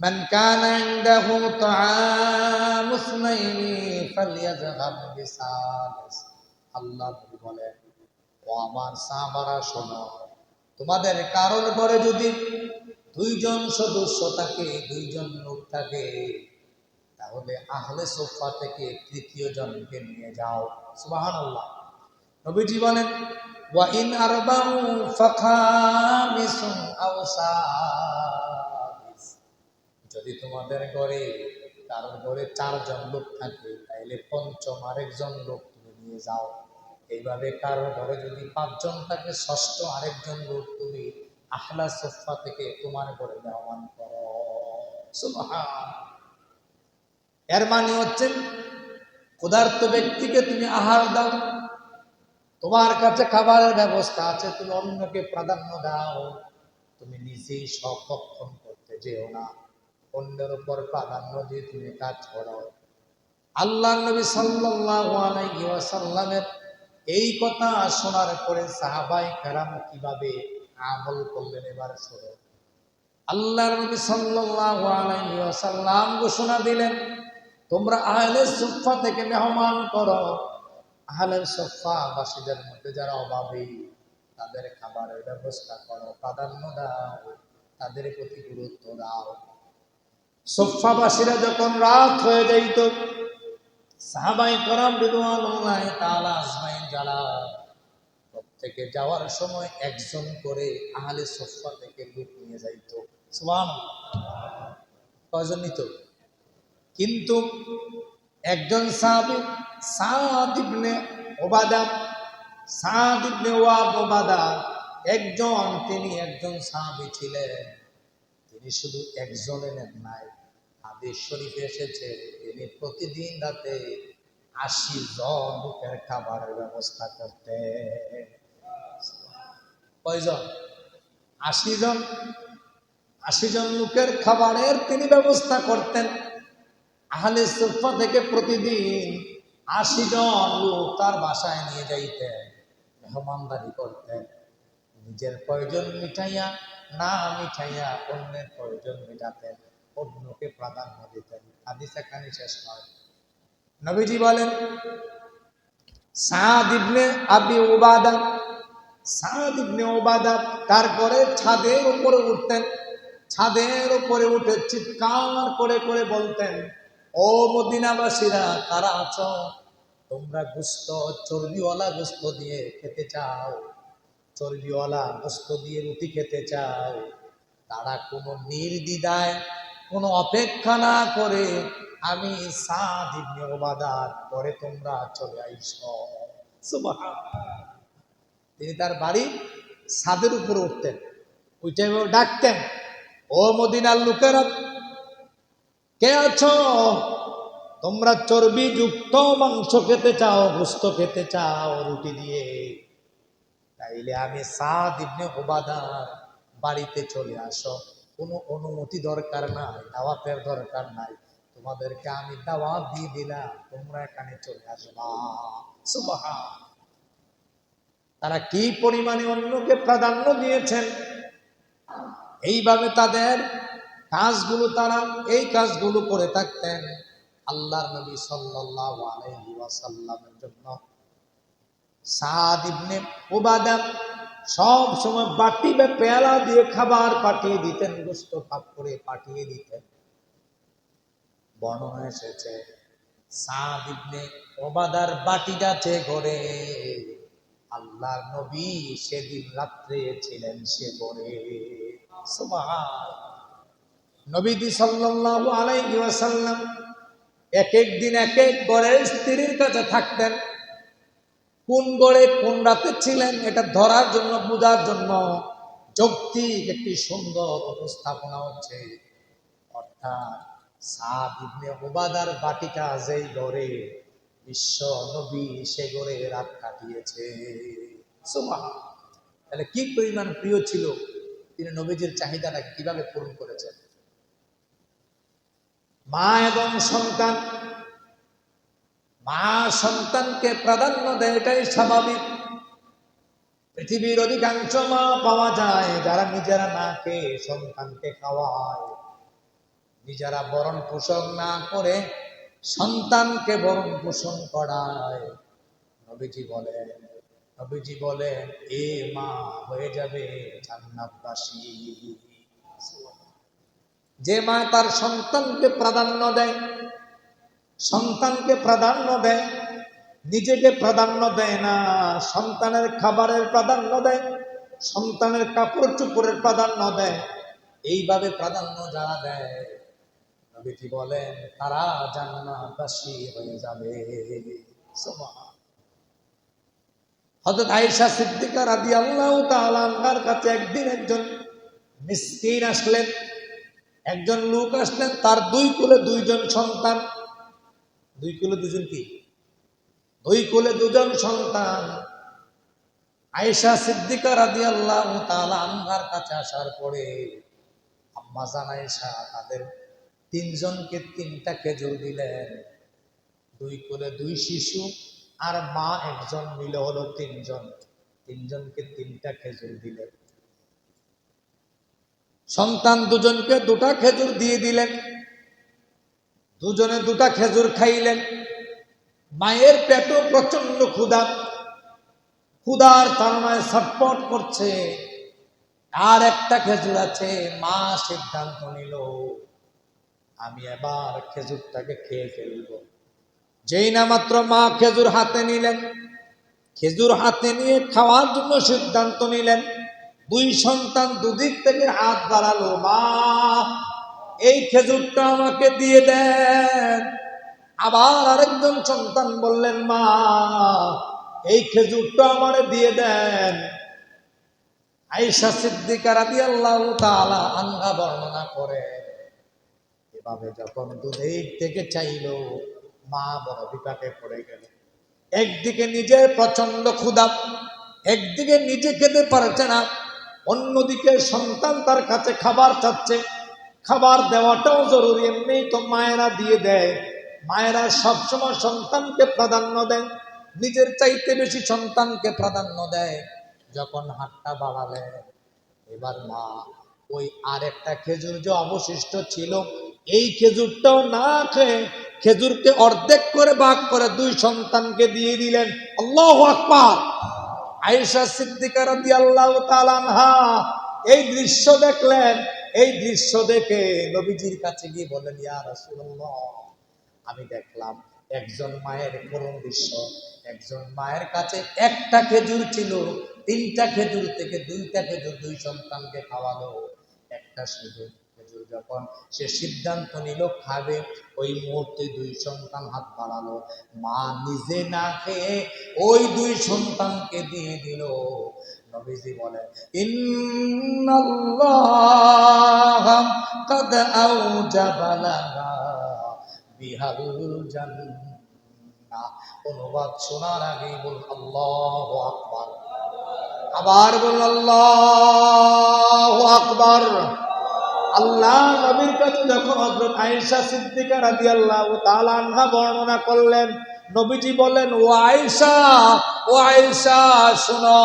মান কানা ইনদাহু তাআমু ইসনাইনি ফালইয়াযহাব বিসালিস। আল্লাহ বলেন, ও আমার সাহাবারা শোনো, তোমাদের কারোর ঘরে যদি দুইজন সদস্য থাকে, দুইজন লোক থাকে, তাহলে আহলে সুফফা থেকে তৃতীয় জনকে নিয়ে যাও। সুবহানাল্লাহ। নবীজি বলেন, ওয়া ইন আরবাউ ফাখামিসুন আও সাদিস। যদি তোমাদের ঘরে কারোর ঘরে চারজন লোক থাকে, তাহলে পঞ্চম আরেকজন লোক তুমি নিয়ে যাও। এইভাবে কারোর ঘরে যদি পাঁচজন থাকে, ষষ্ঠ আরেকজন লোক তুমি আহলা সুফফা থেকে তোমার ঘরে মেহমান করো। সুবহান। এর মানে হচ্ছে ক্ষুধার্ত ব্যক্তিকে তুমি আহার দাও, তোমার কাছে খাবারের ব্যবস্থা আছে, তুমি অন্যকে প্রাধান্য দাও, তুমি নিজেই সব ভক্ষণ করতে যেও না, অন্যের উপর প্রাধান্য দিয়ে তুমি কাজ করো। আল্লাহর নবী সাল্লাল্লাহু আলাইহি ওয়াসাল্লামের এই কথা শোনার পরে সাহাবায়ে কেরাম কিভাবে আমল করলেন এবার শোনো। আল্লাহর নবী সাল্লাল্লাহু আলাইহি ওয়াসাল্লাম ঘোষণা দিলেন, তোমরা আহলে সুফফা থেকে মেহমান করো। আহলে সুফফা বাসীদের মধ্যে যারা অভাবী, তাদের খাবারের ব্যবস্থা করো, প্রাধান্য দাও, তাদের প্রতি গুরুত্ব দাও। সুফফাবাসীরা যখন রাত হয়ে যাইত, সাহাবায়ে কেরাম রিদওয়ানুল্লাহি তাআলা আজমাইন যারা, প্রত্যেকে যাওয়ার সময় একজন করে আহলে সুফফা থেকে লোক নিয়ে যাইত। সুবহানাল্লাহ। কয়জন নিত? কিন্তু একজন সাহাবী সাদ ইবনে উবাদা, সাদ ইবনে উবাদা একজন, তিনি একজন সাহাবী ছিলেন। তিনি শুধু একজনের নাই, হাদিস শরীফে এসেছে তিনি প্রতিদিন রাতে ৮০ জন লোকের খাবারের ব্যবস্থা করতেন। কয়জন? ৮০ জন। ৮০ জন লোকের খাবারের তিনি ব্যবস্থা করতেন। আহলে সুফফা থেকে প্রতিদিন ৮০ জন লোক তার বাসায় নিয়ে যাইতেন, মেহমানদারি করতেন। নিজের প্রয়োজন মিটাইয়া না মিটাইয়া অন্যের প্রয়োজন মেটাতেন, অন্যকে প্রাধান্য দিতেন। হাদিস এখানে শেষ নয়। নবীজি বলেন, সাদ ইবনে আবি উবাদা, সাদ ইবনে উবাদা তারপরে ছাদের উপরে উঠতেন, ছাদের উপরে উঠে চিৎকার করে করে বলতেন, ও মদিনাবাসীরা কারা আছো, তোমরা গোশত, চর্বিওয়ালা গোশত দিয়ে খেতে চাও, চর্বিওয়ালা গোশত দিয়ে রুটি খেতে চাও, তারা কোনো নির্দ্বিধায়, কোনো অপেক্ষা না করে আমি সাদ ইবনে উবাদার পরে তোমরা চলে আইসো। সুবহানাল্লাহ। তিনি তার বাড়ি ছাদের উপরে উঠতেন, উঠে ডাকতেন, ও মদিনার লোকেরা কে আছো, তোমরা চর্বি যুক্ত মাংস খেতে চাও, গোশত খেতে চাও রুটি দিয়ে, তাইলে আমি সাদ ইবনে উবাদার বাড়িতে চলে আসো। কোনো অনুমতি দরকার নাই, দাওয়াতের দরকার নাই, তোমাদেরকে আমি দাওয়াত দিয়ে দিলাম, তোমরা এখানে চলে আসবা। সুবহান। তারা কি পরিমাণে অন্যকে প্রাধান্য দিয়েছেন। এইভাবে তাদের কাজগুলো, তারা এই কাজগুলো করে থাকতেন আল্লাহর নবী সাল্লাল্লাহু আলাইহি ওয়াসাল্লামের জন্য। সাদ ইবনে উবাদা সব সময় বাটি বা পেয়ালা দিয়ে খাবার পাঠিয়ে দিতেন, গোশত ভাগ করে পাঠিয়ে দিতেন। বর্ণনা এসেছে সাদ ইবনে উবাদার বাটিটা যে ঘরে আল্লাহর নবী সেদিন রাত্রে ছিলেন, সে ঘরে। সুবহান। নবীজি সাল্লাল্লাহু আলাইহি ওয়াসাল্লাম এক এক দিন এক এক ঘরের স্ত্রীর কাছে থাকতেন। কোন ঘরে কোন রাতে ছিলেন এটা ধরার জন্য, বোঝার জন্য যৌক্তিক একটি সুন্দর উপস্থাপনা হচ্ছে। অর্থাৎ সাদ ইবনে উবাদার বাটিটা যেই ঘরে, বিশ্ব নবী সে ঘরে রাত কাটিয়েছে। সুবহান। তাহলে কি পরিমাণ প্রিয় ছিল, তিনি নবীজির চাহিদাটা কিভাবে পূরণ করেছেন। মা এবং সন্তান, মা সন্তানকে প্রাধান্য দেয়, এটাই স্বাভাবিক। পৃথিবীর অধিকাংশ মা পাওয়া যায় যারা নিজেরা না খেয়ে সন্তানকে খাওয়ায়। নিজেরা ভরণ পোষণ না করে সন্তানকে ভরণ পোষণ করায়। নবীজি বলেন এ মা হয়ে যাবে জান্নাতবাসী। যে মা তার সন্তানকে প্রাধান্য দেয়, নিজেকে প্রাধান্য দেয় না, সন্তানের খাবারের প্রাধান্য দেয়, সন্তানের কাপড় চোপড়ের প্রাধান্য দেয়, এইভাবে প্রাধান্য যারা দেয়, নবীজি বলেন তারা জান্নাতবাসী হয়ে যাবে। সুবহানাল্লাহ। হযরত আয়েশা সিদ্দিকা রাদিয়াল্লাহু তাআলা আনহার কাছে একদিন একজন মিসকিন আসলেন, একজন লোক আসলেন, তার দুই কোলে দুইজন সন্তান। দুই কোলে দুজন কি? দুই কোলে দুজন সন্তান। আয়েশা সিদ্দিকা রাদিয়াল্লাহু তাআলা আনহার কাছে আসার পরে আম্মা জান আয়েশা তাদের তিনজনকে তিনটা খেজুর দিলেন। দুই কোলে দুই শিশু আর মা একজন মিলে হলো তিনজনকে তিনটা খেজুর দিলেন। সন্তান দুজনকে দুটা খেজুর দিয়ে দিলেন, দুজনে দুটা খেজুর খাইলেন। মায়ের পেটও প্রচন্ড ক্ষুধার তাড়নায় ছটফট করছে, আর একটা খেজুর আছে। মা সিদ্ধান্ত নিল আমি এবার খেজুরটাকে খেয়ে ফেলব। যেই না মাত্র মা খেজুর হাতে নিলেন, খেজুর হাতে নিয়ে খাওয়ার জন্য সিদ্ধান্ত নিলেন, দুই সন্তান দুদিক থেকে হাত বাড়ালো, মা এই খেজুরটা আমাকে দিয়ে দেন। আবার আরেকজন সন্তান বললেন, মা এই খেজুরটা আমারে দিয়ে দেন। আয়েশা সিদ্দিকা রাদিয়াল্লাহু তাআলা আনহা বর্ণনা করে এভাবে যখন দুদিক থেকে চাইলো, মা বড় বিপাকে পড়ে গেল। একদিকে নিজের প্রচন্ড ক্ষুধা, একদিকে নিজে খেতে পারছে না, অন্যদিকে সন্তান তার কাছে খাবার চাচ্ছে। খাবার দেওয়াটাও জরুরি, এমনি তো মায়েরা দিয়ে দেয়। মায়েরা সবসময় সন্তানকে প্রাধান্য দেয়, নিজের চাইতে বেশি সন্তানকে প্রাধান্য দেয়। যখন হাতটা বাড়ালেন, এবার মা ওই আরেকটা খেজুর যে অবশিষ্ট ছিল, এই খেজুরটাও না খেয়ে খেজুরকে অর্ধেক করে ভাগ করে দুই সন্তানকে দিয়ে দিলেন। আল্লাহু আকবার। আয়েশা সিদ্দিকা রাদিয়াল্লাহু তাআলা আনহা এই দৃশ্য দেখলেন। এই দৃশ্য দেখে নবীজির কাছে গিয়ে বলেন, ইয়া রাসূলুল্লাহ, আমি দেখলাম একজন মায়ের করুণ দৃশ্য। একজন মায়ের কাছে একটা খেজুর ছিল, তিনটা খেজুর থেকে দুইটা খেজুর দুই সন্তানকে খাওয়ালো। একটা শুধু খেজুর যখন সে সিদ্ধান্ত নিল খাবে, ওই মুহূর্তে দুই সন্তান হাত বাড়ালো, মা নিজে না খেয়ে ওই দুই সন্তানকে দিয়ে দিল। নবীজি বলেন, ইন্নাল্লাহ কাদ আওজাবা লানা বিহাল জান্নাহ। অনুবাদ শোনার আগে বল আল্লাহু আকবার। আবার বল আল্লাহু আকবার। আল্লাহ নবীর কাছে যখন হযরত আয়েশা সিদ্দিকা রাদিয়াল্লাহু তাআলা আনহা বর্ণনা করলেন, নবীজি বলেন, ও আয়েশা শোনো।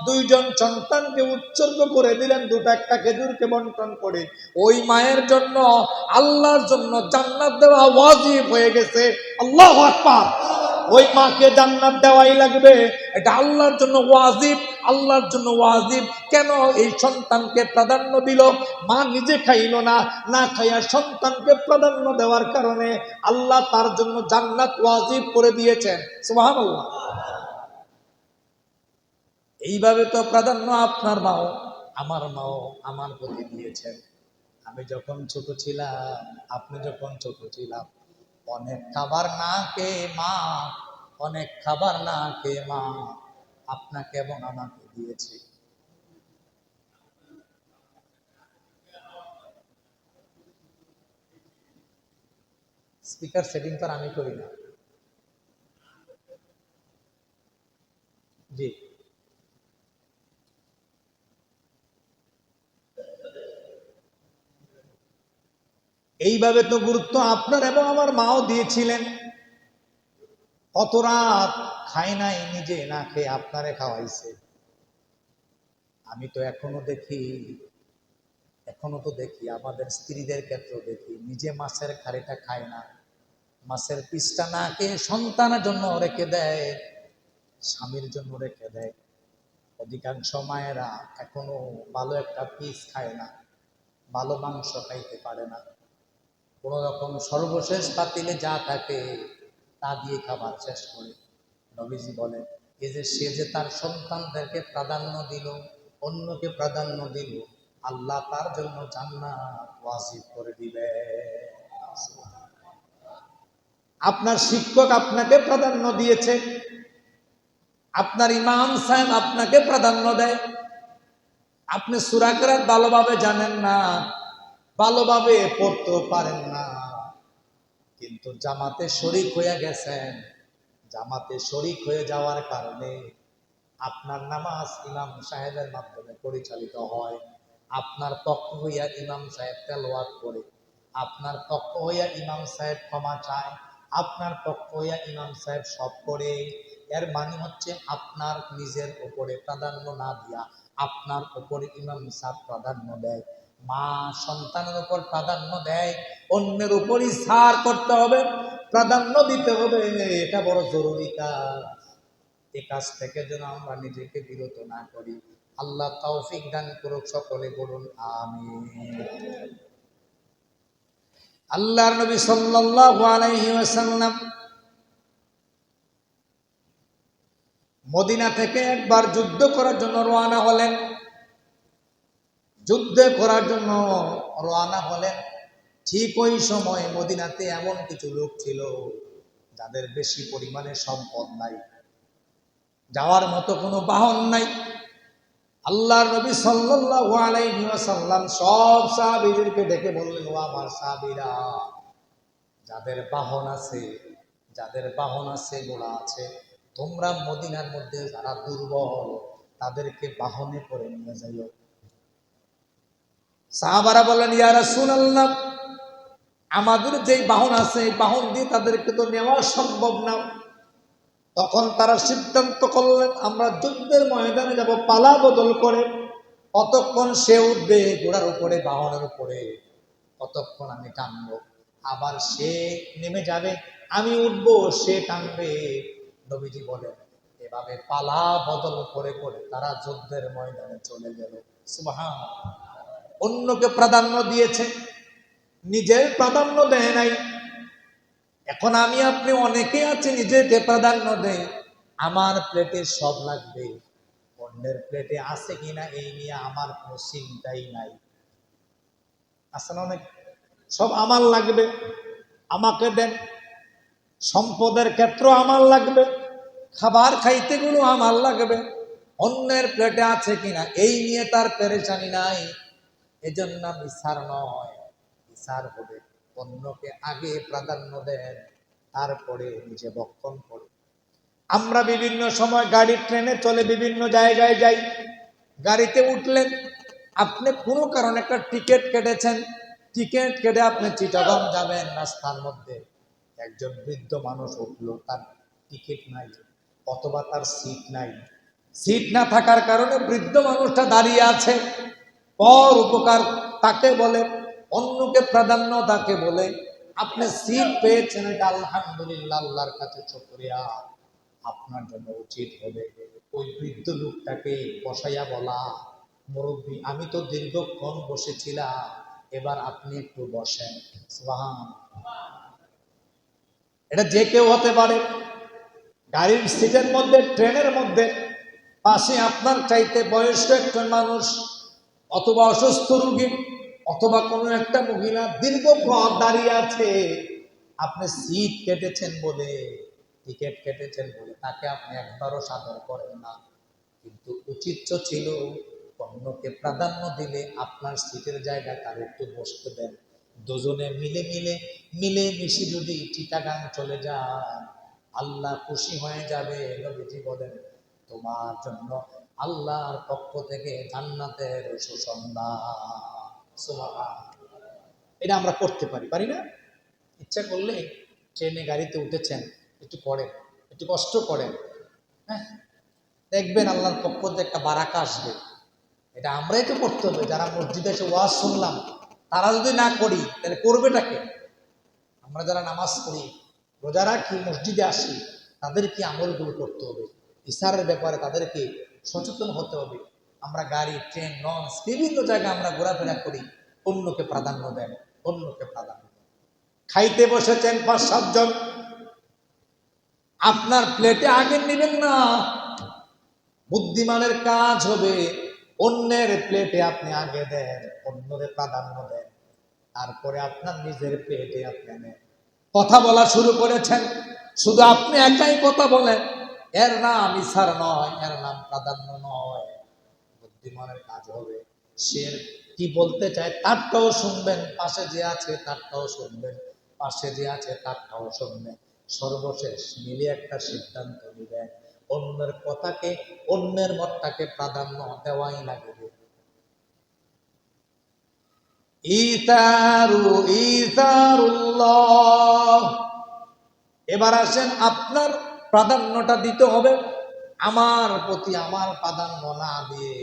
দুইজন সন্তানকে উৎসর্গ করে দিলেন, দুটো একটা খেজুরকে বন্টন করে। ওই মায়ের জন্য, আল্লাহর জন্য জান্নাত দেওয়া ওয়াজিব হয়ে গেছে। আল্লাহু আকবার। ওই মাকে জান্নাত দেওয়াই লাগবে, এটা আল্লাহর জন্য ওয়াজিব। আল্লাহর জন্য ওয়াজিব কেন? এই সন্তানকে প্রাধান্য দিল, মা নিজে খাইল না, না খাইয়া সন্তানকে প্রাধান্য দেওয়ার কারণে আল্লাহ তার জন্য জান্নাত ওয়াজিব করে দিয়েছেন। সুবহানাল্লাহ। এইভাবে তো প্রাধান্য আপনার মাও আমার প্রতি দিয়েছেন। আমি যখন ছোট ছিলাম, আপনি যখন ছোট ছিলাম, অনেক খাবার না খেয়ে মা আপনাকে এবং আমাকে দিয়েছে। স্পিকার সেটিং তো আমি করি না। জি, এইভাবে তো গুরুত্ব আপনার এবং আমার মাও দিয়েছিলেন। কত রাত খাই নাই, নিজে না খেয়ে আপনারে খাওয়াইছে। আমি তো এখনো দেখি এখনো তো দেখি আমাদের স্ত্রীদের ক্ষেত্রে দেখি নিজে মাছের খাড়িটা খায় না, মাছের পিসটা না খেয়ে সন্তানের জন্য রেখে দেয়, স্বামীর জন্য রেখে দেয়। অধিকাংশ মায়েরা এখনো ভালো একটা পিস খায় না, ভালো মাংস খাইতে পারে না, কোন রকম সর্বশেষ পাতিলে যা থাকে তা দিয়ে খাবার শেষ করে। নবীজি বলেন, এই যে সে যে তার সন্তানদেরকে প্রাধান্য দিল, অন্যকে প্রাধান্য দিল, আল্লাহ তার জন্য জান্নাত ওয়াজিব করে দিবে। আপনার শিক্ষক আপনাকে প্রাধান্য দিয়েছে, আপনার ইমাম সাহেব আপনাকে প্রাধান্য দেয়, আপনি সূরা কেরাত ভালোভাবে জানেন না, ভালোভাবে পড়তেও পারেন না, কিন্তু জামাতে শরীক হয়ে গেছেন, জামাতে শরীক হয়ে যাওয়ার কারণে আপনার নামাজ ইমাম সাহেবের মাধ্যমে পরিচালিত হয়, আপনার পক্ষ হইয়া ইমাম সাহেব তেলাওয়াত করে, আপনার পক্ষ হইয়া ইমাম সাহেব ক্ষমা চায়, আপনার পক্ষ হইয়া ইমাম সাহেব সব করে। এর মানে হচ্ছে আপনার নিজের উপরে প্রাধান্য না দিয়া আপনার উপরে ইমাম সাহেব প্রাধান্য দেয়। মা সন্তানের উপর প্রাধান্য দেয়, অন্যের উপরই ছাড় করতে হবে, প্রাধান্য দিতে হবে, এটা বড় জরুরি কাজ। এই কাজ থেকে যেন আমরা নিজেকে বিরত না করি। আল্লাহ তৌফিক দান করুক, সকলে বলুন আমিন। আল্লাহর নবী সাল্লাল্লাহু আলাইহি ওয়াসাল্লাম মদিনা থেকে একবার যুদ্ধ করার জন্য রওনা হলেন, যুদ্ধ করার জন্য রওনা হলেন। ঠিক ওই সময় মদিনাতে এমন কিছু লোক ছিল যাদের বেশি পরিমাণে সম্পদ নাই, যাওয়ার মতো কোনো বাহন নাই। আল্লাহর নবী সাল্লাল্লাহু আলাইহি ওয়াসাল্লাম সব সাহাবীদেরকে ডেকে বললেন, ও আমার সাহাবীরা, যাদের বাহন আছে, যাদের বাহন আছে, ঘোড়া আছে, তোমরা মদিনার মধ্যে যারা দুর্বল তাদেরকে বাহনে করে নিয়ে যাইও। সাহাবারা বললেন, ইয়া রাসূলুল্লাহ, আমাদের যেই বাহন আছে এই বাহন দিয়ে তাদেরকে তো নেওয়া সম্ভব না। তখন তারা সিদ্ধান্ত করলেন, আমরা যুদ্ধের ময়দানে যাব পালা বদল করে, কতক্ষণ সে উঠবে ঘোড়ার উপরে, বাহনের উপরে, কতক্ষণ আমি টানবো, আবার সে নেমে যাবে, আমি উঠবো, সে টানবে। নবীজি বলেন, এভাবে পালা বদল করে করে তারা যুদ্ধের ময়দানে চলে গেল। সুবহানাল্লাহ। অন্যকে প্রাধান্য দিয়েছে, নিজের প্রাধান্য দেয় নাই। এখন আমি আপনি অনেকে আছে নিজেকে প্রাধান্য দেয়, আমার প্লেটে সব লাগবে, অন্যের প্লেটে আছে কিনা এই নিয়ে আমার কোনো চিন্তাই নাই। আসলে অনেক সব আমার লাগবে, আমাকে দেন, সম্পদের ক্ষেত্র আমার লাগবে, খাবার খাইতে গুলো আমার লাগবে, অন্যের প্লেটে আছে কিনা এই নিয়ে তার পেরেশানি নাই। এজন্য বিচার নয়, বিচার হবে অন্যকে আগে প্রাধান্য দেন, তারপরে নিজে ভক্ষণ করে। আমরা বিভিন্ন সময় গাড়ি ট্রেনে চলে বিভিন্ন জায়গায় যাই, গাড়িতে উঠলেন, আপনি কোনো কারণে একটা টিকিট কেটেছেন, টিকিট কেটে আপনি চিটাগাং যাবেন, রাস্তার মধ্যে একজন বৃদ্ধ মানুষ উঠলো, তার টিকিট নাই অথবা তার সিট নাই, সিট না থাকার কারণে বৃদ্ধ মানুষটা দাঁড়িয়ে আছে। পর উপকার তাকে বলে, অন্যকে প্রাধান্য তাকে বলে। আপনি সিট পেয়েছেন, এটা আলহামদুলিল্লাহ, আল্লাহর কাছে শুকরিয়া। আপনার জন্য উচিত হবে ওই বৃদ্ধ লোকটাকে বসাইয়া বলা, মুরব্বী আমি তো দীর্ঘক্ষণ বসেছিলাম, এবার আপনি একটু বসেন। সুবহানাল্লাহ। এটা যে কেউ হতে পারে, গাড়ির সিটের মধ্যে, ট্রেনের মধ্যে পাশে আপনার চাইতে বয়স্ক একজন মানুষ অথবা অসুস্থ রোগী অথবা কোনো একটা মহিলা দীর্ঘ পথ দাঁড়িয়ে আছে, আপনি সিট কেটেছেন বলে, টিকিট কেটেছেন বলে তাকে আপনি একবারও সাদর করেন না। কিন্তু উচিত ছিল অন্যকে প্রাধান্য দিলে আপনার সিটের জায়গা তার একটু বসতে দেন। দুজনে মিলে মিশে যদি চিটাগাং চলে যান, আল্লাহ খুশি হয়ে যাবে। নবীজি বলেন, তোমার জন্য আল্লাহর পক্ষ থেকে জান্নাতের সুসংবাদ। সুবহানাল্লাহ। এটা আমরা করতে পারি, পারি না? ইচ্ছা করলে ট্রেনে গাড়িতে উঠেছেন, একটু করেন, একটু কষ্ট করেন, হ্যাঁ, দেখবেন আল্লাহর পক্ষ থেকে একটা বারাকা আসবে, এটা আমরাই তো করতে হবে। যারা মসজিদে এসে ওয়াজ শুনলাম, তারা যদি না করি তাহলে করবেটাকে? আমরা যারা নামাজ পড়ি, রোজা রাখি, মসজিদে আসি, তাদের কি আমলগুলো করতে হবে। ইশারের ব্যাপারে তাদেরকে সচেতন হতে হবে। আমরা গাড়ি, ট্রেন, লঞ্চ বিভিন্ন জায়গায় আমরা ঘোরাফেরা করি, অন্যকে প্রাধান্য দেন, অন্যকে প্রাধান্য দেন। খাইতে বসেছেন 5-7 জন, আপনার প্লেটে আগে নেবেন না। বুদ্ধিমানের কাজ হবে অন্যের প্লেটে আপনি আগে দেন, অন্যরে প্রাধান্য দেন, তারপরে আপনার নিজের প্লেটে আপনি নেন। কথা বলা শুরু করেছেন, শুধু আপনি একাই কথা বলেন, এর নাম ইসার নয়, এর নাম প্রাধান্য নয়। বুদ্ধিমানের কাজ হবে সে কি বলতে চায় তারটাও শুনবেন, পাশে যে আছে তারটাও শুনবেন, পাশে যে আছে তারটাও শুনবেন, সর্বশেষ মিলে একটা সিদ্ধান্ত নেবেন। অন্যের কথাকে, অন্যের মতটাকে প্রাধান্য দেওয়াই লাগবে। ইতারুল্লাহ। এবার আসেন, আপনার প্রাধান্যটা দিতে হবে আমার প্রতি। আমার প্রাধান্য না দিয়ে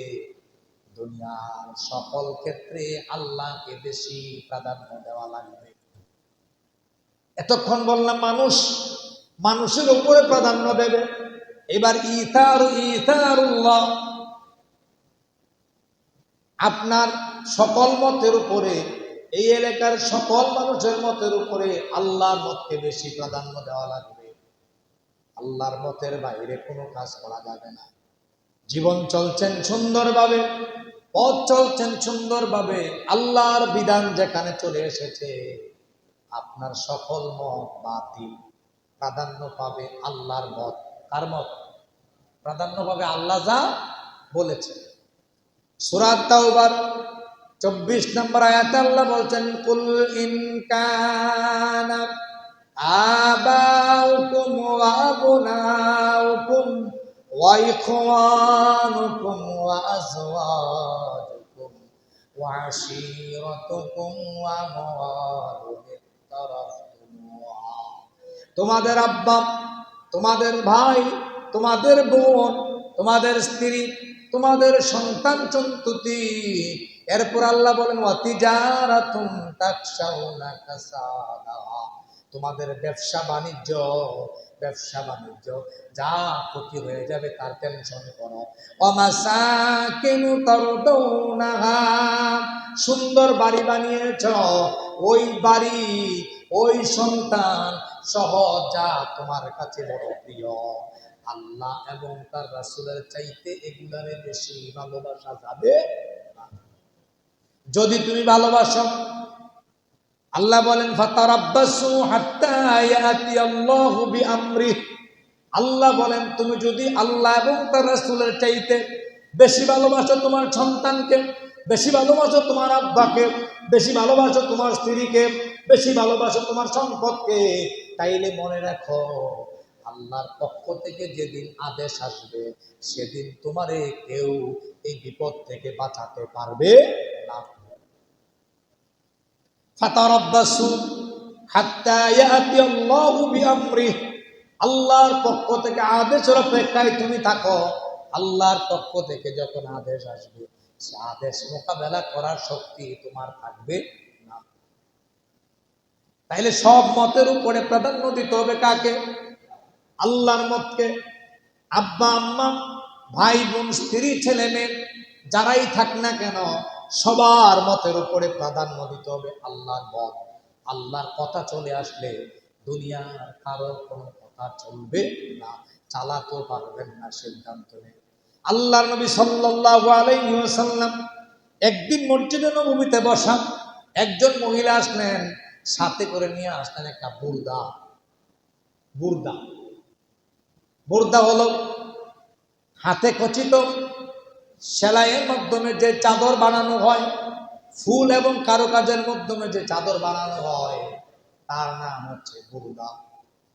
দুনিয়ার সকল ক্ষেত্রে আল্লাহকে বেশি প্রাধান্য দেওয়া লাগবে। এতক্ষণ বললাম মানুষ মানুষের উপরে প্রাধান্য দেবে। এবার ইতারুল্লাহ, আপনার সকল মতের উপরে, এই এলাকার সকল মানুষের মতের উপরে আল্লাহর মতকে বেশি প্রাধান্য দেওয়া লাগবে। আল্লাহর মতের বাইরে কোনো কাজ করা যাবে না। জীবন চলছেন সুন্দরভাবে, পথ চলছেন সুন্দরভাবে, আল্লাহর বিধান যেখানে চলে এসেছে, আপনার সকল মত বাতিল। প্রাধান্য পাবে আল্লাহর মত। কার মত? প্রাধান্য পাবে আল্লাহ যা বলেছে। সূরা তাওবার 24 নম্বর আয়াতে আল্লাহ বলছেন, কুল ইন কানা আবাউকুম ওয়া আবনাউকুম ওয়া ইখওয়ানুকুম ওয়া আযওয়াজুকুম ওয়া আশীরাতুকুম ওয়া আমওয়ালুন ইক্তারাফতুমুহা। তোমাদের আব্বা, তোমাদের ভাই, তোমাদের বোন, তোমাদের স্ত্রী, তোমাদের সন্তান সন্ততি। এরপর আল্লাহ বলেন, ওয়াতিজারাতুন তাকশাউনা কাসাদাহা। তোমাদের ব্যবসা বাণিজ্য, ব্যবসা বাণিজ্য যা ক্ষতি হয়ে যাবে তার টেনশন করো। ওয়ামাসাকিনু তারদাউনাহা। সুন্দর বাড়ি বানিয়েছ, ওই বাড়ি, ওই সন্তান সহ যা তোমার কাছে বড় প্রিয়, আল্লাহ এবং তার রাসূলের চাইতে এগুলারে বেশি ভালোবাসা যাবে না। যদি তুমি ভালোবাসো, আল্লাহ বলেন, ফাতারাব্বাসু হাত্তা ইয়াতিয়াল্লাহু বিআমরিহি। আল্লাহ বলেন, তুমি যদি আল্লাহ এবং তার রাসূলের চাইতে বেশি ভালোবাসো তোমার সন্তানকে, বেশি ভালোবাসো তোমার আব্বাকে, বেশি ভালোবাসো তোমার স্ত্রীকে, বেশি ভালোবাসো তোমার সম্পদকে, তাইলে মনে রাখো আল্লাহর পক্ষ থেকে যেদিন আদেশ আসবে, সেদিন তোমারে কেউ এই বিপদ থেকে বাঁচাতে পারবে না। ফাতারাব্বাসু হাত্তা ইয়াতিয়াল্লাহু বিআমরিহি। আল্লাহর পক্ষ থেকে আদেশের অপেক্ষায় তুমি থাকো। আল্লাহর পক্ষ থেকে যখন আদেশ আসবে, সে আদেশ মোকাবেলা করার শক্তি তোমার থাকবে না। তাইলে সব মতের উপরে প্রাধান্য দিতে হবে কাকে? আল্লাহর মতকে। আব্বা আম্মা, ভাই বোন, স্ত্রী, ছেলে মেয়ে যারাই থাক না কেন, সবার মতের উপরে প্রাধান্য দিতে হবে আল্লাহর মত। আল্লাহর কথা চলে আসলে দুনিয়ার কারোর কোনো কথা চলবে না, চালাতেও পারবেন না, সিদ্ধান্ত নেই। আল্লাহর নবী সাল্লাল্লাহু আলাইহি ওয়াসাল্লাম একদিন মসজিদে নববীতে বসা, একজন মহিলা আসলেন, সাথে করে নিয়ে আসলেন একটা বুরদা। বুরদা, বুরদা হলো হাতে খচিত সেলাইয়ের মাধ্যমে যে চাদর বানানো হয়, ফুল এবং কারুকাজের মাধ্যমে যে চাদর বানানো হয়, তার নাম হচ্ছে বুরদা।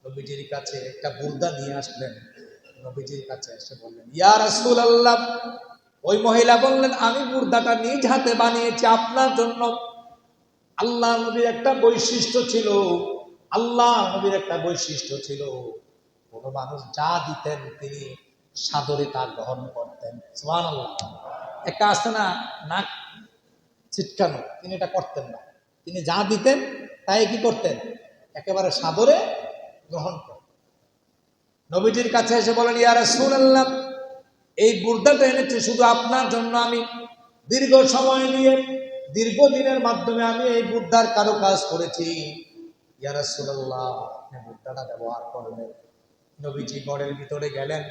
নবীজির কাছে একটা বুরদা নিয়ে আসলেন। নবীজির কাছে এসে বললেন, ইয়া রাসূলুল্লাহ। ওই মহিলা বললেন, আমি বুরদাটা নিজ হাতে বানিয়েছি আপনার জন্য। আল্লাহ নবীর একটা বৈশিষ্ট্য ছিল, আল্লাহ নবীর একটা বৈশিষ্ট্য ছিল, কোনো মানুষ যা দিতেন তিনি সাদরে তা গ্রহণ করতেন। সুবহানাল্লাহ। একটা আসছে না, নাক ছিটকানো, তিনি এটা করতেন না। তিনি যা দিতেন তাই কি করতেন, একেবারে সাদরে গ্রহণ করতেন। নবীজির কাছে এসে বলেন, ইয়া রাসূলুল্লাহ, এই বুর্দাটা এনেছি শুধু আপনার জন্য। আমি দীর্ঘ সময় নিয়ে দীর্ঘদিনের মাধ্যমে আমি এই বুর্দার কারুকাজ করেছি। ইয়া রাসূলুল্লাহ, আপনি বুর্দাটা ব্যবহার করলেন। নবীজি ঘরের ভিতরে গেলেন,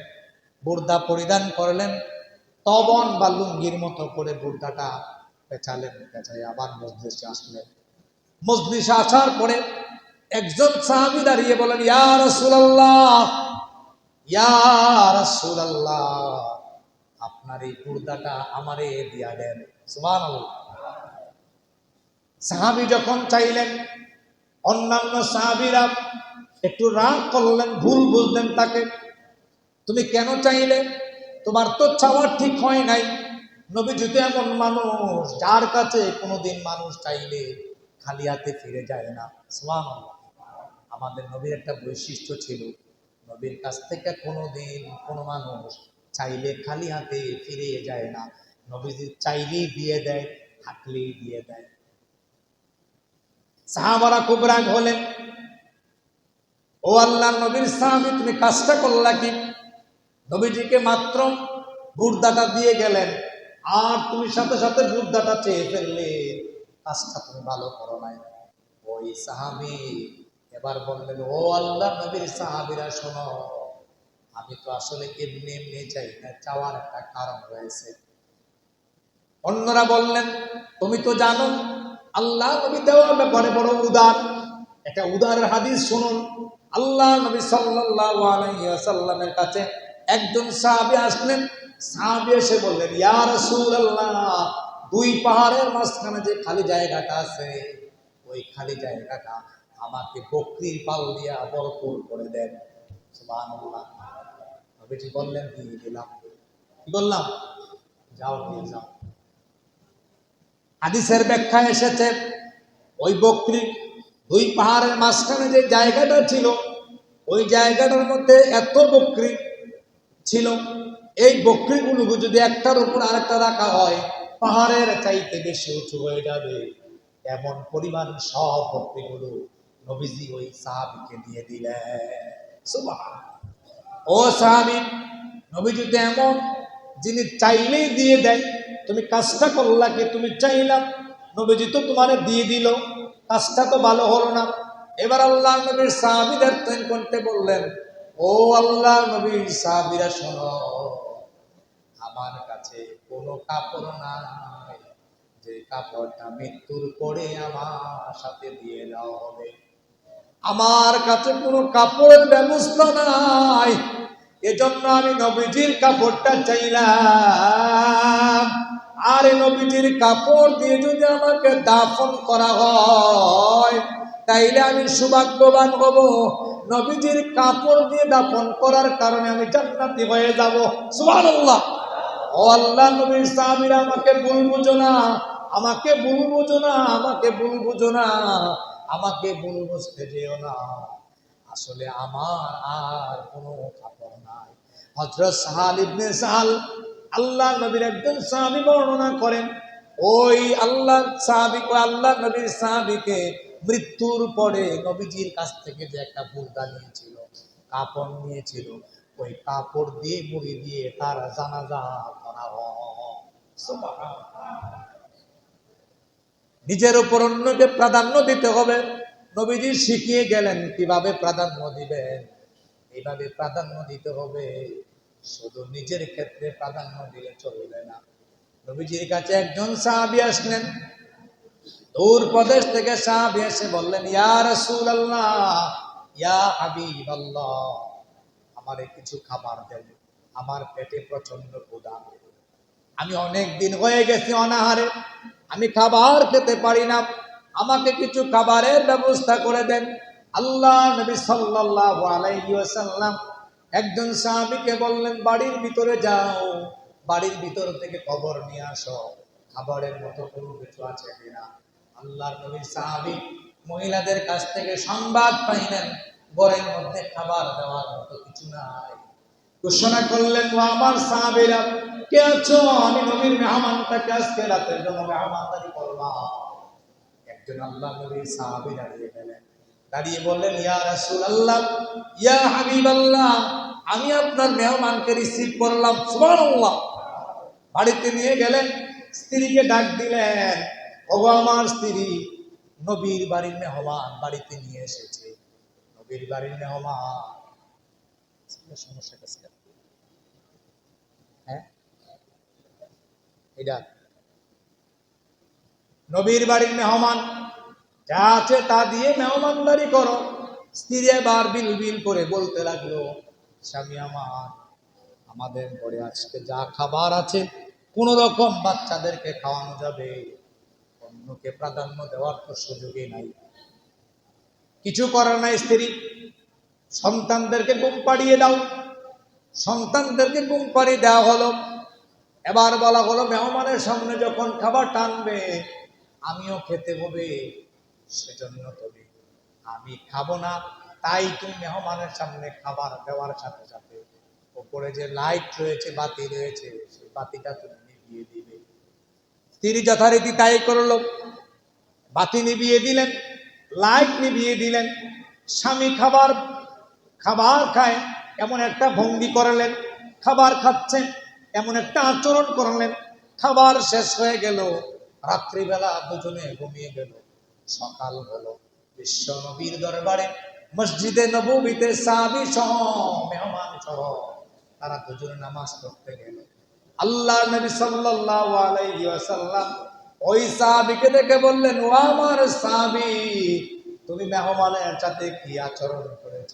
বুর্দা পরিধান করলেন, তবন বা লুঙ্গির মতো করে বুর্দাটা পেঁচালেন, পেঁচাই আবার মজলিসে আসলেন। মজলিসে আসার পরে একজন সাহাবী দাঁড়িয়ে বলেন, ইয়া রাসূলুল্লাহ, ইয়া রাসূলুল্লাহ, আপনার এই বুর্দাটা আমারে দিয়া দেন। সুবহানাল্লাহ। সাহাবী যখন চাইলেন, অন্যান্য সাহাবীরা একটু রাগ করলেন, ভুল বুঝলেন তাকে। তুমি কেন চাইলে? তোমার তো চাওয়ার ঠিক হয় নাই। নবীজি তো এমন মানুষ যার কাছে কোনোদিন মানুষ চাইলে খালি হাতে ফিরে যায় না। সুবহানাল্লাহ। আমাদের নবীর একটা বৈশিষ্ট্য ছিল, নবীর কাছ থেকে কোনোদিন কোনো মানুষ চাইলে খালি হাতে ফিরে যায় না। নবীজি চাইলেই দিয়ে দেয়, থাকলেই দিয়ে দেয়। সাহাবারা খুব রাগ হলেন, ও আল্লাহর নবীর সাহাবী, তুমি কাজটা করলা কি? নবীজিকে মাত্র বুর্দাটা দিয়ে গেলেন, আর তুমি সাথে সাথে বুর্দাটা চেয়ে ফেললে, কাজটা তুমি ভালো করো নাই। ওই সাহাবী এবার বললেন, ও আল্লাহর নবীর সাহাবীরা শোনো, আমি তো আসলে এমনি এমনি চাই না, চাওয়ার একটা কারণ রয়েছে। অন্যরা বললেন, তুমি তো জানো আল্লাহ নবী দেওয়ার ব্যাপারে বড় উদার। একটা উদারের হাদিস শুনুন। আল্লাহ নবী সাল্লাল্লাহু আলাইহি ওয়াসাল্লামের কাছে একজন সাহাবী আসলেন। সাহাবী এসে বললেন, ইয়া রাসূলুল্লাহ, দুই পাহাড়ের মাঝখানে যে খালি জায়গাটা আছে, ওই খালি জায়গাটা আমাকে বকরির পাল দিয়া ভরপুর করে দেন। সুবহানাল্লাহ। নবীজি বললেন, দিয়ে দিলাম। কি বললাম? যাও, নিয়ে যাও। হাদিসের ব্যাখ্যা এসেছে, ওই বকরি দুই পাহাড়ের মাঝখানে যে জায়গাটা ছিল, ওই জায়গাটার মধ্যে এত বকরি ছিল, এই বকরিগুলোকে যদি একটার উপর আরেকটা রাখা হয়, পাহাড়ের চাইতে বেশি উঁচু হয়ে যাবে। এমন পরিমাণ সব বকরিগুলো নবীজি ওই সাহাবীকে দিয়ে দিলেন। সুবহানাল্লাহ। ও সাহাবী, নবীজি তো এমন, যিনি চাইলেই দিয়ে দেয়। তুমি কাজটা করলা কি? তুমি চাইলাম, নবীজি তো তোমারে দিয়ে দিল, কাজটা তো ভালো হলো না। এবার আল্লাহ নবীর সাহাবীদের তৈন করতে বললেন, ও আল্লাহ নবীর সাহাবীরা শোনো, আমার কাছে কোনো কাপড় নাই, যে কাপড়টা মৃত্যুর পরে আমার সাথে দিয়ে দেওয়া হবে। আমার কাছে কোনো কাপড়ের ব্যবস্থা নাই, এজন্য আমি নবীজির কাপড়টা চাইলাম। আর নবীজির কাপড় দিয়ে যদি আমাকে দাফন করা হয়, তাইলে আমি সৌভাগ্যবান হব। নবীজির কাপড় দিয়ে দাফন করার কারণে আমি জান্নাতি হয়ে যাব। সুবহানাল্লাহ। ও আল্লাহ নবীর সাহাবীরা, আমাকে ভুল বুঝো না, আমাকে ভুল বুঝো না, আমাকে ভুল বুঝো না, আমাকে ভুল বুঝতে যেও না। আসলে আমার আর কোনো কাপড় নাই। হযরত সাহাল ইবনে সাহাল, আল্লাহ নবীর একজন সাহাবী, বর্ণনা করেন, ওই আল্লাহ সাহাবী, আল্লাহ নবীর সাহাবীকে মৃত্যুর পরে নবীজির কাছ থেকে যে একটা বুর্দা নিয়েছিল, কাপড় নিয়েছিল, ওই কাপড় দিয়ে মুড়ি দিয়ে তার জানাজা করা হয়। সুবহানাল্লাহ। নিজের উপর অন্যকে প্রাধান্য দিতে হবে। নবীজি শিখিয়ে গেলেন কিভাবে প্রাধান্য দিবেন। এইভাবে প্রাধান্য দিতে হবে, শুধু নিজের ক্ষেত্রে প্রাধান্য দিলে চলবে না। নবীজির কাছে একজন সাহাবী আসলেন, দূর প্রদেশ থেকে সাহাবী এসে বললেন, ইয়া রাসূলুল্লাহ, ইয়া হাবিবাল্লাহ, আমারে কিছু খাবার দেন, আমার পেটে প্রচন্ড ক্ষুধা, আমি অনেক দিন হয়ে গেছি অনাহারে, আমি খাবার খেতে পারি না, আমাকে কিছু খাবারের ব্যবস্থা করে দেন। আল্লাহ নবী সাল্লাল্লাহু আলাইহি ওয়াসাল্লাম একজন সাহাবীকে বললেন, বাড়ির ভিতরে যাও, বাড়ির ভিতর থেকে খবর নিয়ে আসো, খাবারের মতো কোনো কিছু আছে কিনা। আল্লাহর নবীর সাহাবী মহিলাদের কাছ থেকে সংবাদ পাইলেন, ঘরের মধ্যে খাবার দেওয়ার মতো কিছু নাই। ঘোষণা করলেন, ও আমার সাহাবীরা, কে আছো? আমি নবীর মেহমানটাকে আজকে রাতের জন্য মেহমানদারি করলাম। একজন আল্লাহ নবীর সাহাবী দাঁড়িয়ে গেলেন, দাঁড়িয়ে বললেন, ইয়া রাসূলুল্লাহ, ইয়া হাবিবাল্লাহ, আমি আপনার মেহমানকে রিসিভ করলাম। সুবহানাল্লাহ। বাড়িতে নিয়ে গেলেন, স্ত্রীকে ডাক দিলেন, ওগো আমার স্ত্রী, নবীর বাড়ির মেহমান বাড়িতে নিয়ে এসেছে। নবীর বাড়ির মেহমান। সমস্যা কাছে হ্যাঁ, এটা নবীর বাড়ির মেহমান, যা আছে তা দিয়ে মেহমানদারি করো। স্ত্রী এবার বিল বিল করে বলতে লাগলো, স্বামী আমার, আমাদের ঘরে আজকে যা খাবার আছে কোন রকম বাচ্চাদেরকে খাওয়ানো যাবে, অন্যকে প্রাধান্য দেওয়ার তো সুযোগই নাই। কিছু করার নাই স্ত্রী, সন্তানদেরকে ঘুম পাড়িয়ে দাও। সন্তানদেরকে ঘুম পাড়িয়ে দেওয়া হলো। এবার বলা হলো, মেহমানের সামনে যখন খাবার টানবে আমিও খেতে হবে, সেজন্য তবে আমি খাবো না, তাই তুমি মেহমানের সামনে খাবার দেওয়ার সাথে সাথে উপরে যে লাইট রয়েছে, বাতি রয়েছে, সেই বাতিটা তুমি নিভিয়ে দিবে। স্ত্রী যথারীতি তাই করলো, বাতি নিভিয়ে দিলেন, লাইট নিভিয়ে দিলেন। স্বামী খাবার খায় এমন একটা ভঙ্গি করলেন, খাবার খাচ্ছেন এমন একটা আচরণ করলেন। খাবার শেষ হয়ে গেল, রাত্রিবেলা দুজনে ঘুমিয়ে গেল। সকাল হলো, বিশ্ব নবীর দরবারে মসজিদে নববীতে সাহাবী সহ মেহমান সহ তারা দুজনে নামাজ পড়তে গেল। আল্লাহ নবী সাল্লাল্লাহু আলাইহি ওয়াসাল্লাম ওই সাহাবীকে দেখে বললেন, ও আমার সাহাবী, তুমি মেহমানের সাথে কি আচরণ করেছ?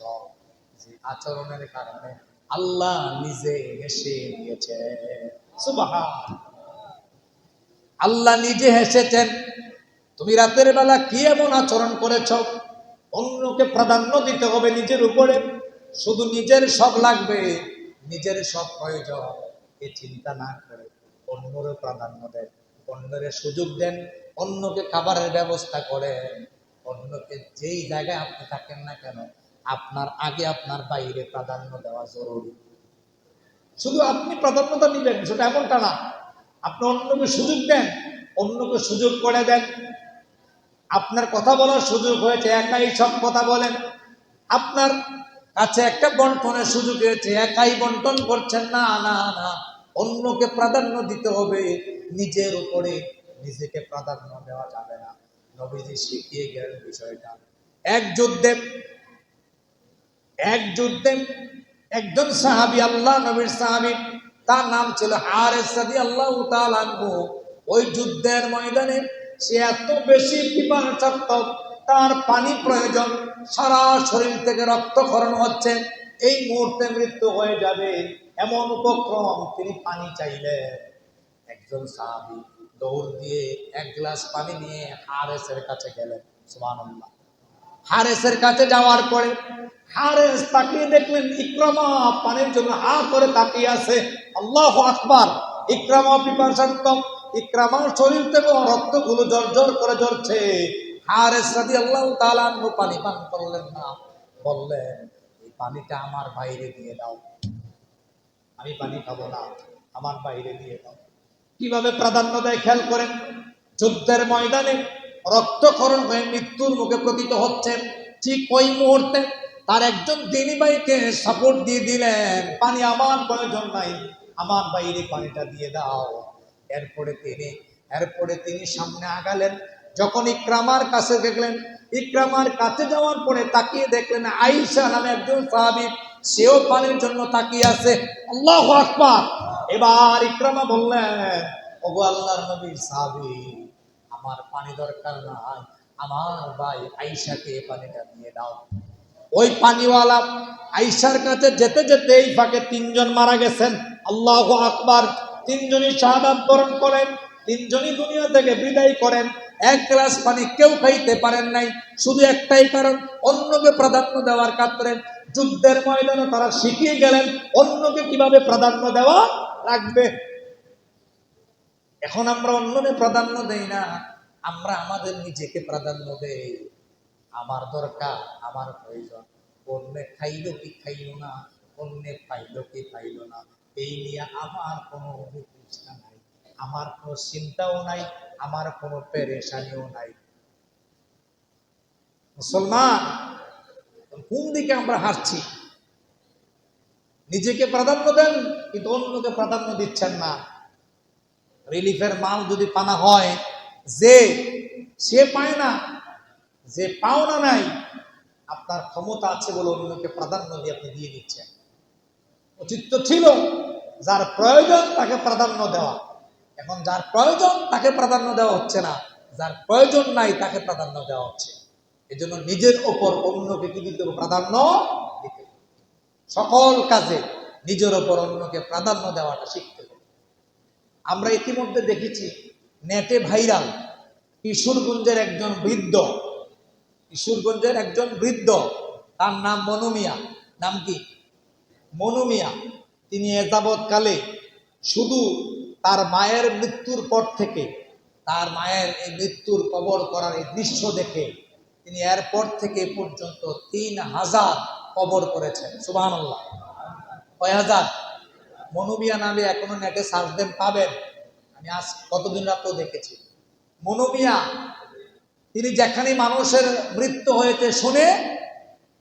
যে আচরণের কারণে আল্লাহ নিজে হেসে দিয়েছে। সুবহান, আল্লাহ নিজে হেসেছেন। তুমি রাতের বেলা কি এমন আচরণ করেছ? অন্যকে প্রাধান্য দিতে হবে নিজের উপরে, শুধু নিজের সব লাগবে, নিজের সব প্রয়োজন এ চিন্তা না করে অন্যরে প্রাধান্য দেন, অন্যরে সুযোগ দেন, অন্যকে খাবারের ব্যবস্থা করেন। অন্যকে যেই জায়গায় আপনি থাকেন না কেন, আপনার আগে আপনার বাইরে প্রাধান্য দেওয়া জরুরি। শুধু আপনি প্রাধান্যতা নিবেন সেটা এমনটা না, আপনি অন্যকে সুযোগ দেন, অন্যকে সুযোগ করে দেন। আপনার কথা বলার সুযোগ হয়েছে, একাই সব কথা বলেন। আপনার কাছে একটা বন্টনের সুযোগ হয়েছে, একাই বন্টন করছেন না, না না, অন্যকে প্রাধান্য দিতে হবে, নিজের উপরে নিজেকে প্রাধান্য দেওয়া যাবে না। নবীজি শিখিয়ে গেলেন বিষয়টা। এক যুদ্ধে একজন সাহাবী, আল্লাহ নবীর সাহাবী, তার নাম ছিল হারেস রাদিয়াল্লাহু তাআলা আনহু। ওই যুদ্ধের ময়দানে সে এত বেশি পিপাসার্থ, তার পানি প্রয়োজন, সারা শরীর থেকে রক্তক্ষরণ হচ্ছে, এই মুহূর্তে মৃত্যু হয়ে যাবে এমন উপক্রম, তিনি পানি চাইলেন। একজন সাহাবী দৌড় দিয়ে এক গ্লাস পানি নিয়ে হারেসের কাছে গেলেন। সুবহানাল্লাহ। হারেসের কাছে যাওয়ার পরে হারেস তাকিয়ে দেখলেন ইকরামা পানির জন্য হা করে তাকিয়ে আছে। আল্লাহু আকবার। ইকরামা পিপাসার্থ, ইকরামার শরীর থেকে রক্তগুলো জর্জর করে ঝরছে। হারেস রাদিয়াল্লাহু তাআলা আনহু পানি পান করলেন না, বললেন, এই পানিটা আমার বাইরে দিয়ে দাও, আমি পানি খাবো না, আমার বাইরে দিয়ে দাও। কিভাবে প্রাধান্য দেয় খেয়াল করেন। যুদ্ধের ময়দানে রক্তক্ষরণ হয়ে মৃত্যুর মুখে পতিত হচ্ছেন, ঠিক ওই মুহূর্তে তার একজন দিনী ভাইকে সাপোর্ট দিয়ে দিলেন, পানি আমার প্রয়োজন নাই, আমার বাইরে পানিটা দিয়ে দাও। এরপরে তিনি সামনে আগালেন। যখন ইকরামার কাছে দেখলেন, ইকরামার কাছে যাওয়ার পরে তাকিয়ে দেখলেন আয়েশা নামে একজন সাহাবী, সেও পানির জন্য তাকিয়ে আছে। আল্লাহু আকবার। এবার ইকরামা বললেন, ওগো আল্লাহর নবীর সাহাবী, আমার পানি দরকার নাই, আমার ভাই আয়েশাকে পানিটা দিয়ে দাও। ওই পানিওয়ালা আয়েশার কাছে যেতে যেতে এই ফাঁকে তিনজন মারা গেছেন। আল্লাহু আকবার। তিনজনই শাহাদাত বরণ করেন, তিনজনই দুনিয়া থেকে বিদায় করেন। এক গ্লাস পানি কেউ খাইতে পারেন নাই, শুধু একটাই কারণ, অন্যকে প্রাধান্য দেওয়ার ক্ষেত্রে যুদ্ধের ময়দানে তারা শিখিয়ে গেলেন অন্যকে কিভাবে প্রাধান্য দেওয়া লাগবে। এখন আমরা অন্যকে প্রাধান্য দেই না, আমরা আমাদের নিজেকে প্রাধান্য দেই। আমার দরকার, আমার প্রয়োজন, অন্যে খাইলো কি খাইলো না, অন্যে পাইলো কি পাইলো না, এই নিয়ে আমার কোনো অভিপ্রায় নাই, আমার কোনো চিন্তাও নাই, আমার কোনো পেরেশানিও নাই। মুসলমান, কোন দিকে আমরা হাঁটছি? নিজেকে প্রাধান্য দেন কিন্তু অন্যকে প্রাধান্য দিচ্ছেন না। রিলিফের মাল যদি পানা হয়, যে সে পায় না, যে পাওনা নাই, আপনার ক্ষমতা আছে বলে অন্যকে প্রাধান্য দিয়ে আপনি দিয়ে দিচ্ছেন। উচিত তো ছিল যার প্রয়োজন তাকে প্রাধান্য দেওয়া। এখন যার প্রয়োজন তাকে প্রাধান্য দেওয়া হচ্ছে না, যার প্রয়োজন নাই তাকে প্রাধান্য দেওয়া হচ্ছে। এই জন্য নিজের ওপর অন্যকে কি দিতে হবে? প্রাধান্য দিতে হবে। সকল কাজে নিজের ওপর অন্যকে প্রাধান্য দেওয়াটা শিখতে হবে। আমরা ইতিমধ্যে দেখেছি নেটে ভাইরাল কিশোরগঞ্জের একজন বৃদ্ধ, কিশোরগঞ্জের একজন বৃদ্ধ, তার নাম মনু মিয়া। নাম কি? মনু মিয়া। তিনি এ যাবৎকালে শুধু তার মায়ের মৃত্যুর পর থেকে, তার মায়ের এই মৃত্যুর কবর করার এই দৃশ্য দেখে তিনি এরপর থেকে পর্যন্ত 3000 কবর করেছেন। সুবহানাল্লাহ। কয় হাজার? মনু মিয়া নামে এখনো নেটে সার্চ দেন, পাবেন। আমি আজ কতদিন রাতেও দেখেছি। মনু মিয়া তিনি যেখানে মানুষের মৃত্যু হয়েছে শুনে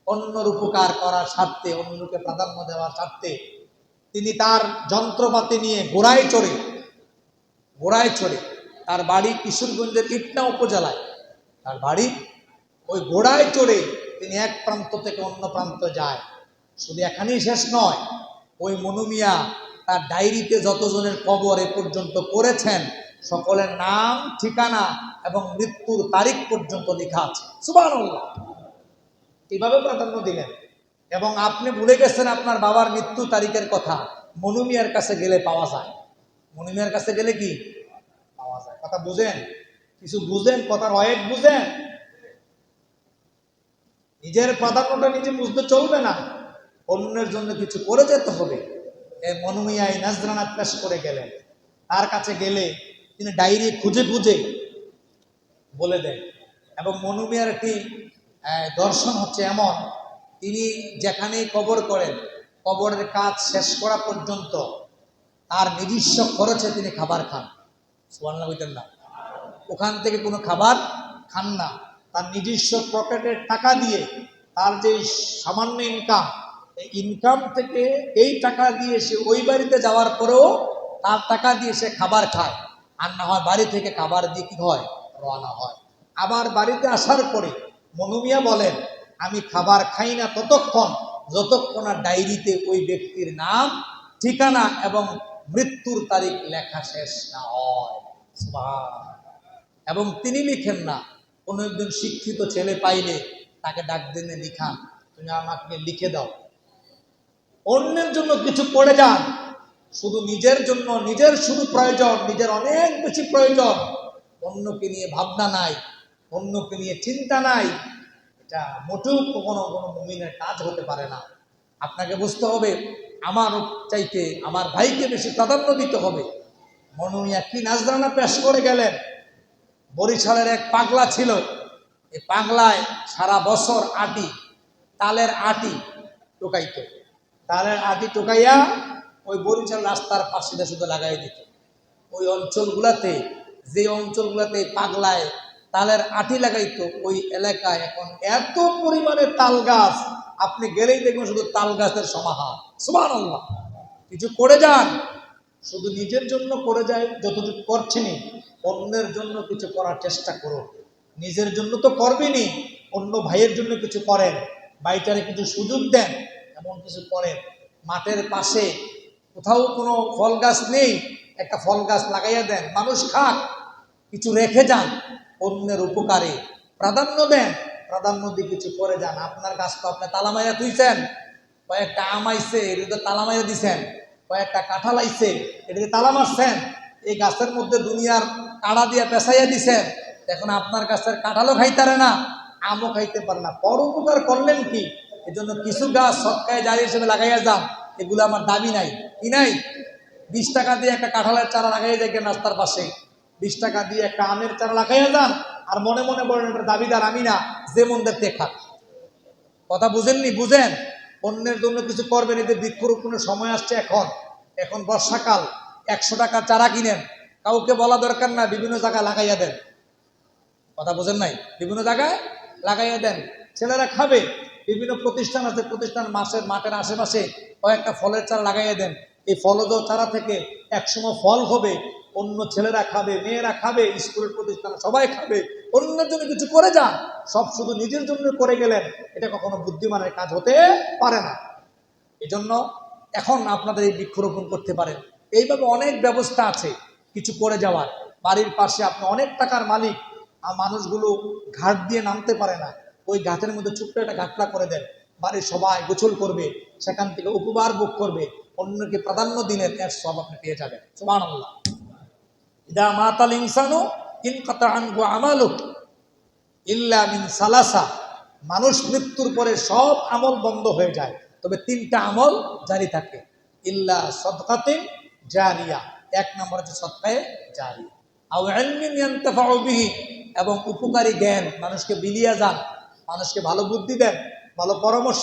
অন্যর উপকার করার স্বার্থে, অন্যকে প্রাধান্য দেওয়ার স্বার্থে তিনি তার যন্ত্রপাতি নিয়ে ঘোড়ায় চড়ে, তার বাড়ি কিশোরগঞ্জের ইটনা উপজেলায়, তার বাড়ি, ওই ঘোড়ায় চড়ে তিনি এক প্রান্ত থেকে অন্য প্রান্ত যায়। শুধু এখানেই শেষ নয়, ওই মনু মিয়া তার ডায়েরিতে যতজনের কবর এ পর্যন্ত করেছেন সকলের নাম, ঠিকানা এবং মৃত্যুর তারিখ পর্যন্ত লেখা আছে। সুবহানাল্লাহ। কিভাবে প্রাধান্য দিলেন? এবং আপনি ভুলে গেছেন আপনার বাবার মৃত্যু তারিখের কথা। মনু মিয়ার কাছে গেলে পাওয়া যায়। মনু মিয়ার কাছে গেলে কি পাওয়া যায়? কথা বুঝেন? কিছু বুঝেন? কথার অয়েক বুঝেন? নিজের প্রাধান্যটা নিজে বুঝতে চলবে না, অন্যের জন্য কিছু করে যেতে হবে। এই মনু মিয়া এই নাজরানা পেশ করে গেলেন। তার কাছে গেলে তিনি ডায়েরি খুঁজে খুঁজে বলে দেন। এবং মনু মিয়ার একটি দর্শন হচ্ছে এমন, তিনি যেখানেই কবর করেন, কবরের কাজ শেষ করা পর্যন্ত তার নিজস্ব খরচে তিনি খাবার খান। সুবহানাল্লাহ বলতেন না? ওখান থেকে কোনো খাবার খান না, তার নিজস্ব পকেটের টাকা দিয়ে, তার যে সামান্য ইনকাম, এই ইনকাম থেকে এই টাকা দিয়ে সে ওই বাড়িতে যাওয়ার পরেও তার টাকা দিয়ে সে খাবার খায়। আর না হয় বাড়ি থেকে খাবার দিয়ে কি হয়? রওনা হয়। আবার বাড়িতে আসার পরে মনু মিয়া বলেন, আমি খাবার খাই না ততক্ষণ যতক্ষণ না ডায়েরিতে ওই ব্যক্তির নাম, ঠিকানা এবং মৃত্যুর তারিখ লেখা শেষ না হয়। সুবহানাল্লাহ। এবং তিনি লিখেন না, কোনো একজন শিক্ষিত ছেলে পাইলে তাকে ডাক দিনে লিখান, তুমি আমাকে লিখে দাও। অন্যের জন্য কিছু করে যান, শুধু নিজের জন্য, নিজের শুধু প্রয়োজন, নিজের অনেক বেশি প্রয়োজন, অন্যকে নিয়ে ভাবনা নাই, অন্যকে নিয়ে চিন্তা নাই। এটা মোটেও কখনো কোনো মুমিনের কাজ হতে পারে না। আপনাকে বুঝতে হবে আমার চাইতে আমার ভাইকে বেশি প্রাধান্য দিতে হবে। মনু মিয়া কি নাজরানা পেশ করে গেলেন। বরিশালের এক পাগলা ছিল, এই পাগলায় সারা বছর আটি, তালের আটি টোকাইত। তালের আটি টোকাইয়া ওই বরিশাল রাস্তার পাশে শুধু লাগাই দিত। ওই অঞ্চলগুলাতে, যে অঞ্চলগুলাতে পাগলায় তালের আটি লাগাইতো, ওই এলাকায় এখন এত পরিমাণে তাল গাছ, আপনি গেলেই দেখবেন শুধু তাল গাছের সমাহার। সুবহানাল্লাহ। কিছু করে যান, শুধু নিজের জন্য করে যায় যতটুকু করছেনই, অন্যের জন্য কিছু করার চেষ্টা করুন। নিজের জন্য তো করবেনই, অন্য ভাইয়ের জন্য কিছু করেন, ভাইটারে কিছু সুযোগ দেন, এমন কিছু করেন। মাঠের পাশে কোথাও কোনো ফল গাছ নেই, একটা ফল গাছ লাগাইয়া দেন, মানুষ খাক, কিছু রেখে যান, অন্যের উপকারে প্রাধান্য দেন, প্রাধান্য দিয়ে কিছু করে যান। আপনার গাছ তো আপনি তালা মাইরা তুইছেন, কয়েকটা আম আইছে এটাতে তালা মাইরা দিছেন, কয়েকটা কাঁঠাল আইছে এটাতে তালা মারছেন, এই গাছের মধ্যে দুনিয়ার কাড়া দিয়ে পেঁচাইয়া দিছেন। এখন আপনার গাছের কাঁঠালও খাইতারে না, আমও খাইতে পারে না, পর উপকার করলেন কি? এজন্য কিছু গাছ সৎকায় জারি হিসেবে লাগাইয়া যান। এগুলো আমার দাবি নাই, কি নাই? 20 টাকা দিয়ে একটা কাঁঠালের চারা লাগাইয়া যায় রাস্তার পাশে, 20 টাকা দিয়ে একটা আমের চারা লাগাইয়া যান, আর মনে মনে বলেন এটার দাবিদার আমি না, যে মন দেখতে খাক। কথা বুঝেননি? বুঝেন। অন্যের জন্য কিছু করবেন, এতে বৃক্ষরোপণের সময় আসছে এখন। এখন বর্ষাকাল, 100 টাকা চারা কিনেন, কাউকে বলা দরকার না, বিভিন্ন জায়গায় লাগাইয়া দেন। কথা বোঝেন নাই? বিভিন্ন জায়গায় লাগাইয়া দেন, ছেলেরা খাবে। বিভিন্ন প্রতিষ্ঠান আছে, প্রতিষ্ঠান মাঠের আশেপাশে কয়েকটা ফলের চারা লাগাইয়া দেন। এই ফলজ চারা থেকে একসময় ফল হবে, অন্য ছেলেরা খাবে, মেয়েরা খাবে, স্কুলের প্রতিষ্ঠান সবাই খাবে। অন্যের জন্য কিছু করে যান, সব শুধু নিজের জন্য করে গেলেন, এটা কখনো বুদ্ধিমানের কাজ হতে পারে না। এজন্য এখন আপনাদের এই বৃক্ষরোপণ করতে পারেন। এইভাবে অনেক ব্যবস্থা আছে কিছু করে যাওয়ার। বাড়ির পাশে আপনি অনেক টাকার মালিক, আর মানুষগুলো ঘাট দিয়ে নামতে পারে না, ওই ঘাটের মধ্যে ছোট্ট একটা ঘাটলা করে দেন, বাড়ির সবাই গোসল করবে, সেখান থেকে উপবার ভোগ করবে, অন্যকে প্রাধান্য দিলেন, এর সব আপনি পেয়ে যাবেন। সুবহানাল্লাহ। ইদা মাতাল ইনসানু ইনকাতা আনহু আমালু ইল্লা মিন সালাসা। মানুষ মৃত্যুর পরে সব আমল বন্ধ হয়ে যায়, তবে 3টা আমল জারি থাকে। ইল্লা সাদকাতিন জারিয়া, 1 নম্বর হচ্ছে সদকায়ে জারিয়া, আও ইলমিন ইয়ানতাফাউ বিহি, এবং উপকারী জ্ঞান, মানুষকে বিলিয়ে যান, মানুষকে ভালো বুদ্ধি দেন, ভালো পরামর্শ